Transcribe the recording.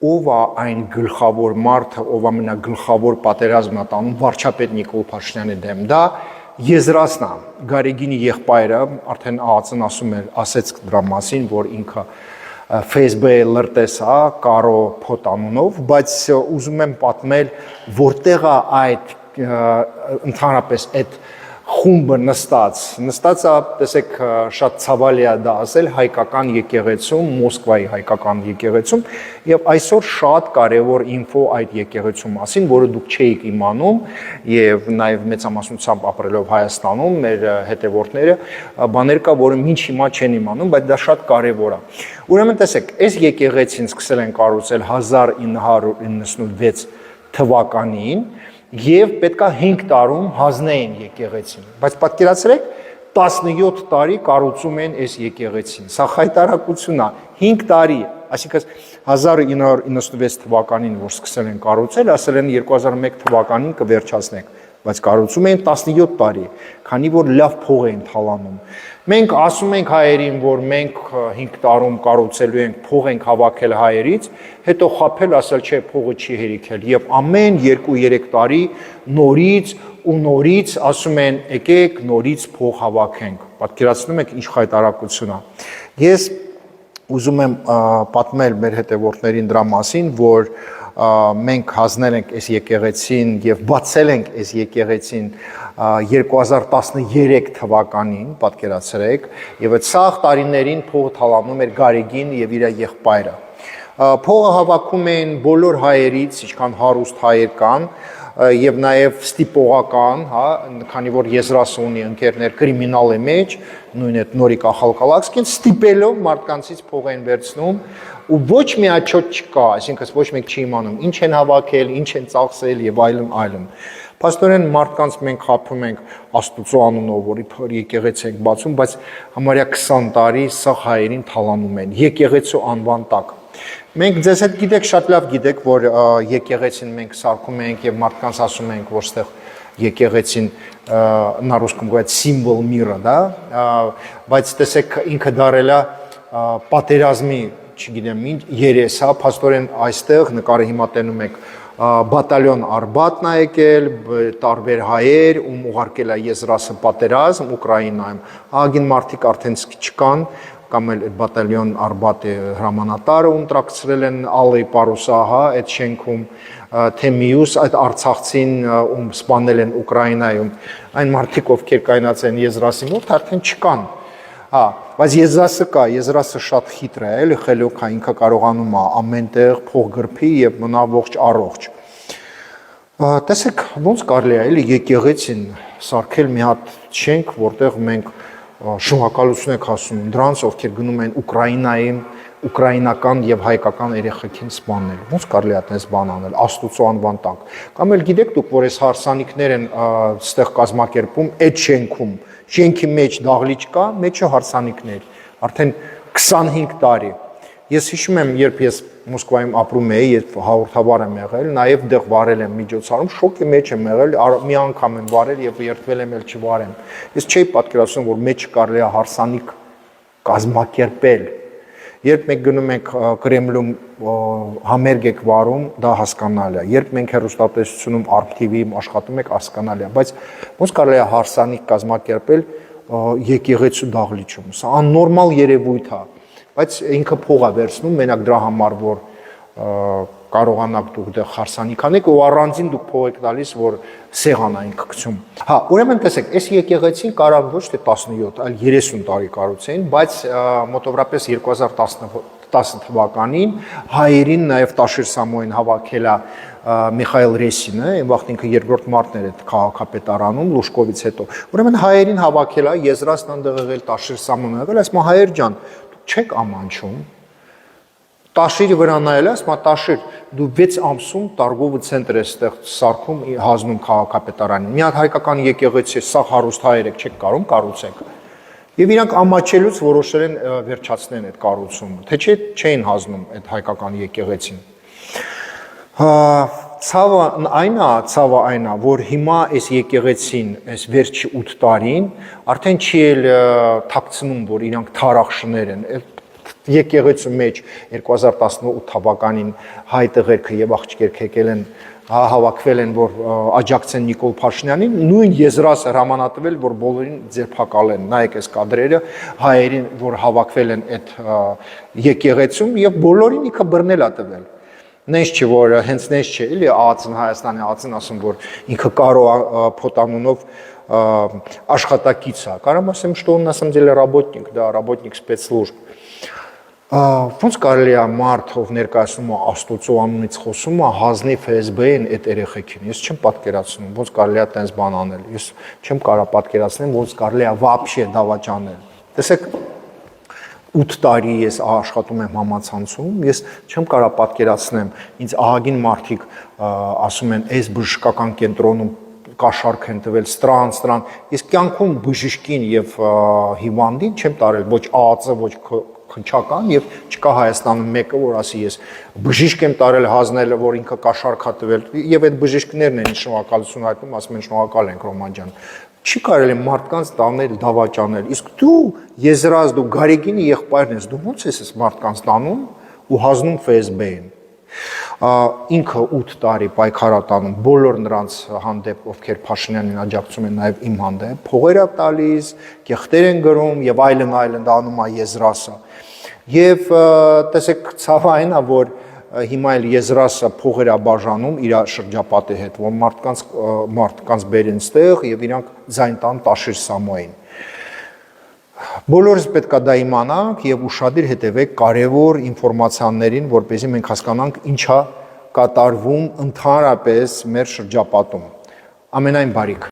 ով է այն գլխավոր մարդը, ով ամենագլխավոր պատերազմն է տանում վարչապետ Նիկոլ Փաշինյանի դեմ, դա Եզրասն է, Գարեգինի եղբայրը, արդեն ԱԱՑ-ն ասեց դրա մասին, որ ինքը Facebook-ի լրտես է, Կարո Փոտ անունով, բայց ուզում եմ պատմել, որտեղ է այդ ընդհանրապես այդ խումբը նստած է, տեսեք, շատ ցավալի է դա ասել, հայկական եկեղեցում, Մոսկվայի հայկական եկեղեցում, եւ այսօր շատ կարեւոր ինֆո այդ եկեղեցու մասին, որը դուք չէիք իմանում, եւ նաեւ մեծամասնությամբ ապրելով Հայաստանում, մեր հետևորդները, բաներ կա, որը մինչ հիմա չեն իմանում, բայց դա շատ կարեւոր է։ Ուրեմն տեսեք, այս եկեղեցին սկսել են կառուցել 1996 թվականին, եւ պետքա 5 տարում հանձնեին եկեղեցին, բայց պատկերացրեք 17 տարի կառուցում են այս եկեղեցին, սա խայտարակություն է, 5 տարի, այսինքն 1996 թվականին, որ սկսել են կառուցել, ասել են 2001 թվականին կվերջացնենք, բայց կառուցում են 17 տարի, քանի որ լավ փող են թալանում։ Մենք ասում ենք հայերին, որ մենք 5 տարում կառուցելու ենք, փող ենք հավաքել հայերից, հետո խաբել, ասել չէ, փողը չի հերիքել, եւ ամեն 2-3 տարի նորից ասում են, եկեք նորից փող հավաքենք։ Պատկերացնում եք ինչ խայտարակություն է։ Ես ուզում եմ պատմել մեր հետևորդներին դրա մասին, որ մենք հանձնել ենք այս եկեղեցին եւ բացել ենք այս եկեղեցին 2013 թվականին, պատկերացրեք, եւ այդ սաղ տարիներին փողը թալանում էր Գարեգին եւ իր եղբայրը։ Փողը հավաքում են բոլոր հայերից, ինչքան հարուստ հայեր կան, եւ նաեւ ստիպողական, հա, քանի որ Եզրասը ունի ընկերներ կրիմինալ է մեջ, նույն այդ Նորիկ Ախալկալակսկին ստիպելով մարդկանցից փող են վերցնում ու ոչ մի աչոտ չկա, այսինքն ոչ մեկ չի իմանում ինչ են հավաքել, ինչ են ծախսել եւ այլն։ Փաստորեն մարդկանց մենք խափում ենք Աստծո անունով, որի եկեղեցի ենք բացում, բայց համարյա 20 տարի սա հայերին թալանում են եկեղեցու անվան տակ։ Մենք ձեզ հետ գիտեք, շատ լավ գիտեք, որ եկեղեցին մենք սարքում ենք եւ մարդկանց ասում ենք, որ ստեղ եկեղեցին на русском говорят символ мира, да, բայց տեսեք ինքը դարել է պատերազմի, չգիտեմ, երես, հա, փաստորեն այստեղ նկարը հիմա տենում եք բատալյոն Արբատն է եկել, տարբեր հայեր, ում ուղարկել է Եզրասը պատերազմ Ուկրաինայում, ահագին մարդիկ արդեն չկան, կամ էլ բատալյոն Արբատի հրամանատարը ունտրակցրել են Ալեյ Պարուսահա այդ շենքում, թե մյուս այդ Արցախցին ում սպանել են Ուկրաինայում, այն մարդիկ, ովքեր կայնած են Եզրասի մոտ, արդեն չկան։ Հա, բայց Եզրասը կա, Եզրասը շատ խիթր է, էլի խելոք է, ինքը կարողանում է ամենտեղ փող գրփի եւ մնա ողջ առողջ։ Տեսեք, ոնց կարելի է էլի եկեղեցին սարքել մի հատ շենք, որտեղ մենք շնորհակալություն եք ասում դրանց, ովքեր գնում են Ուկրաինային, ուկրաինական եւ հայկական երեխեքին սպանել։ Ոնց կարելի է այդպես բան անել Աստծո անվան տակ։ Կամ էլ գիտեք դուք, որ այս հարսանիքներ են ստեղ կազմակերպում այդ շենքում, շենքի մեջ դահլիճ կա, մեջը հարսանիքներ, արդեն 25 տարի։ Ես հիշում եմ, երբ ես Մոսկվայում ապրում էի, երբ հաղորդավար եմ եղել, նաեւ դեղ վարել եմ միջոցառում, շոկի մեջ եմ եղել, մի անգամ եմ վարել եւ երդվել եմ, ել չվարեմ։ Ես չէի պատկերացնում, որ մեջ կարելի է հարսանիք կազմակերպել։ Երբ մենք գնում ենք Կրեմլում համերգ եք վարում, դա հասկանալի է։ Երբ մենք հեռուստատեսությունում RTV-ում աշխատում ենք, հասկանալի է, բայց ոնց կարելի է հարսանիք կազմակերպել եկեղեցու դահլիճում։ Սա աննորմալ երևույթ է, բայց ինքը փող է վերցնում մենակ դրա համար, որ կարողանաք դուք դեռ հարսանիք անեք ու առանձին դուք փող եք տալիս, որ սեղանային կգցում։ Հա, ուրեմն տեսեք, այս եկեղեցին կարավ ոչ թե 17, այլ 30 տարի կառուցեն, բայց մոտավորապես 2010 թվականին հայերին նաև Տաշիր Սամոյին հավաքել է Միխայել Ռեսինը, այն վաղտ ինքը երկրորդ մարտն էր այդ քաղաքապետարանում Լուշկովից հետո։ Ուրեմն հայերին հավաքել է, Եզրասն այնտեղ եղել, Տաշիր Սամոյն եղել, ասում հայեր ջան, դուք չեք ամանչում։ Տաշիրի վրա նայել ես, մա Տաշիր, դու 6 ամսում տարգովը ցենտր ես ստեղ սարքում հանձնում քաղաքապետարանին։ Մի հատ հայկական եկեղեցի, սա հարուստ հայեր եք, չեք կարող կառուցեք։ Եւ իրանք ամաչելուց որոշել են վերջացնեն այդ կառուցումը, թե չէ չէին հանձնում այդ հայկական եկեղեցին։ Ցավը այն է, որ հիմա այս եկեղեցին, այս վերջի 8 տարին արդեն չի էլ թաքցնում, որ իրանք թարախշներ են, եկեղեցու մեջ 2018 թվականին հայ տղերքը եւ աղջիկերքը եկել են հավաքվել են, որ աջակցեն Նիկոլ Փաշինյանին, նույն եզրասը հրամանատվել, որ բոլորին ձերբակալեն։ Նայեք այս կադրերը, հայերին, որ հավաքվել են այդ եկեղեցում եւ բոլորին ինքը բռնել ա տվել։ Նենց չէ, որ հենց նենց չէ, էլի ԱԱՑ-ն Հայաստանի ԱԱՑ-ն ասում, որ ինքը Կարո Փոտանունով աշխատակից է։ Կարամ ասեմ, что он на самом деле работник, да, работник спецслужб։ Ոնց կարելի է մարդ, ով ներկայացնում է Աստծո անունից խոսում է, հանձնի ՖՍԲ-ին այդ երեխեքին։ Ես չեմ պատկերացնում, ոնց կարելի է տենց բան անել։ Ես չեմ կարող պատկերացնել, ոնց կարելի է вообще դավաճանել։ Տեսեք, 8 տարի ես աշխատում եմ համացանցում, ես չեմ կարող պատկերացնեմ, ինձ ահագին մարդիկ ասում են, այս բժշկական կենտրոնում կաշառք են տվել, ստրան, ես կյանքում բժշկին եւ հիվանդին չեմ տարել, ոչ ԱԱՑ-ը, ոչ քնչական եւ չկա Հայաստանում մեկը, որ ասի ես բժիշկ եմ տարել հանձնել, որ ինքը կաշառք ա տվել եւ այդ բժիշկներն են շնորհակալություն հայտնում, ասում են շնորհակալ ենք Ռոման ջան։ Չի կարելի մարդկանց տանել, դավաճանել։ Իսկ դու եզրած դու Գարեգինի եղբայրն ես, դու ո՞նց ես այս մարդկանց տանում ու հանձնում ՖՍԲ-ին։ Ինքը 8 տարի պայքարատանում բոլոր նրանց հանդեպ, ովքեր Փաշինյանին աջակցում են, նաև իմ հանդեպ, փողեր է տալիս, կեղտեր են գրում եւ այլն անում է եզրասը։ Եվ տեսեք, ցավը այն է, որ հիմա էլ եզրասը փողեր է բաժանում իր շրջապատի հետ, որ մարդկանց բերեն ստեղ եւ իրանք ձայն տան Տաշիր Սամոյին։ Բոլորս պետք է դա իմանանք եւ ուշադիր հետևեք կարեւոր ինֆորմացիաներին, որպեսզի մենք հասկանանք ինչա կատարվում ընդհանրապես մեր շրջապատում։ Ամենայն բարիք։